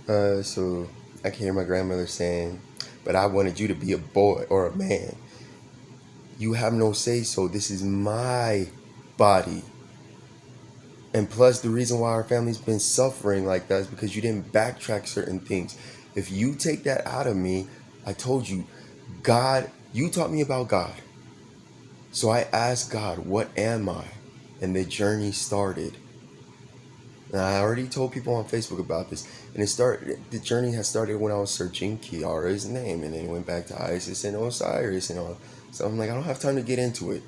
So I can hear my grandmother saying, "But I wanted you to be a boy or a man. You have no say so. This is my body." And plus, the reason why our family's been suffering like that is because you didn't backtrack certain things. If you take that out of me, I told you, God, you taught me about God. So I asked God, what am I? And the journey started. And I already told people on Facebook about this. And the journey has started when I was searching Kiara's name. And then it went back to Isis and Osiris and all. So I'm like, I don't have time to get into it.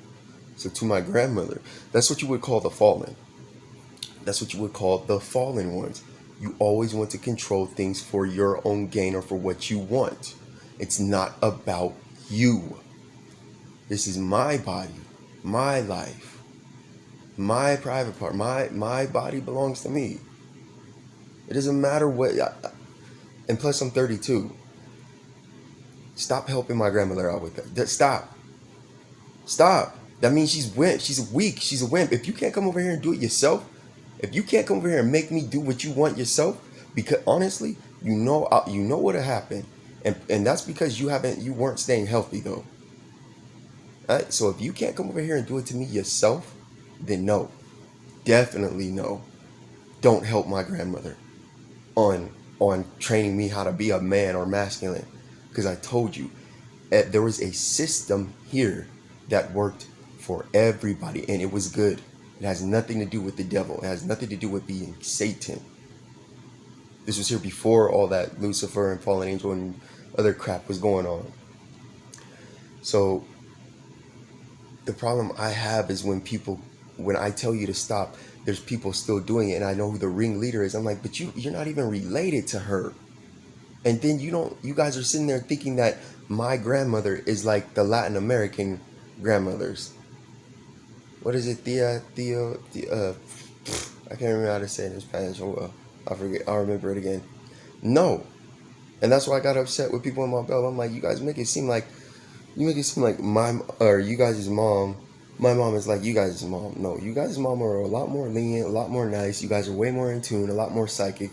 So to my grandmother, that's what you would call the fallen. That's what you would call the fallen ones. You always want to control things for your own gain or for what you want. It's not about you. This is my body, my life, my private part. My body belongs to me. It doesn't matter what. And plus, I'm 32. Stop helping my grandmother out with that. Stop. Stop. That means she's wimp. She's weak. She's a wimp. If you can't come over here and do it yourself, if you can't come over here and make me do what you want yourself, because honestly, you know what'll happen, and that's because you weren't staying healthy though. Right? So if you can't come over here and do it to me yourself, then no, definitely no. Don't help my grandmother on training me how to be a man or masculine, because I told you there was a system here that worked for everybody, and it was good. It has nothing to do with the devil. It has nothing to do with being Satan. This was here before all that Lucifer and fallen angel and other crap was going on. So the problem I have is when I tell you to stop, there's people still doing it, and I know who the ringleader is. I'm like, but you're not even related to her. And then you guys are sitting there thinking that my grandmother is like the Latin American grandmothers. What is it? I can't remember how to say it in Spanish. Oh well, I forget. I'll remember it again. No. And that's why I got upset with people in my belt. I'm like, you guys make it seem like you guys' mom, my mom is like you guys' mom. No, you guys' mom are a lot more lenient, a lot more nice. You guys are way more in tune, a lot more psychic,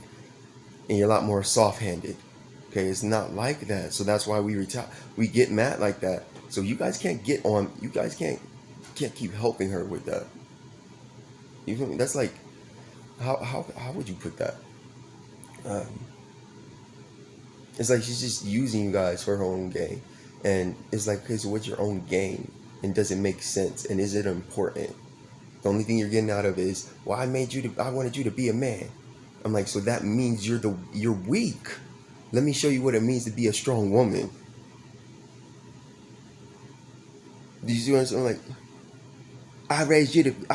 and you're a lot more soft-handed. Okay, it's not like that. So that's why we get mad like that. So you guys can't keep helping her with that. You feel me? That's like, how would you put that? Um, it's like she's just using you guys for her own gain. And it's like, okay, so what's your own gain? And does it make sense? And is it important? The only thing you're getting out of it is, well, I wanted you to be a man. I'm like, so that means you're weak. Let me show you what it means to be a strong woman. Do you see what I'm saying? Like, I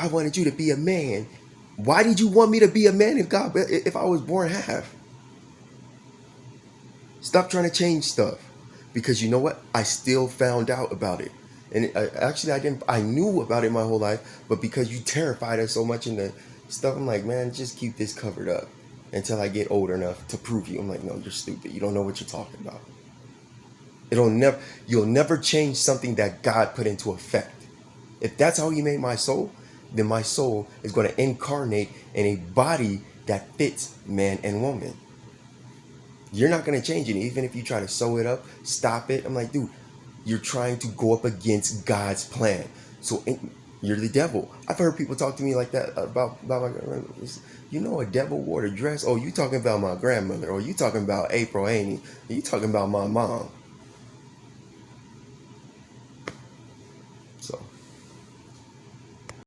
wanted you to be a man. Why did you want me to be a man if I was born half? Stop trying to change stuff. Because you know what? I still found out about it. And I knew about it my whole life, but because you terrified us so much in the stuff, I'm like, man, just keep this covered up until I get old enough to prove you. I'm like, no, you're stupid. You don't know what you're talking about. You'll never change something that God put into effect. If that's how he made my soul, then my soul is going to incarnate in a body that fits man and woman. You're not going to change it. Even if you try to sew it up, stop it. I'm like, dude, you're trying to go up against God's plan. So you're the devil. I've heard people talk to me like that about my grandmother. You know, a devil wore a dress. Oh, you talking about my grandmother. Or you talking about April Annie. You talking about my mom.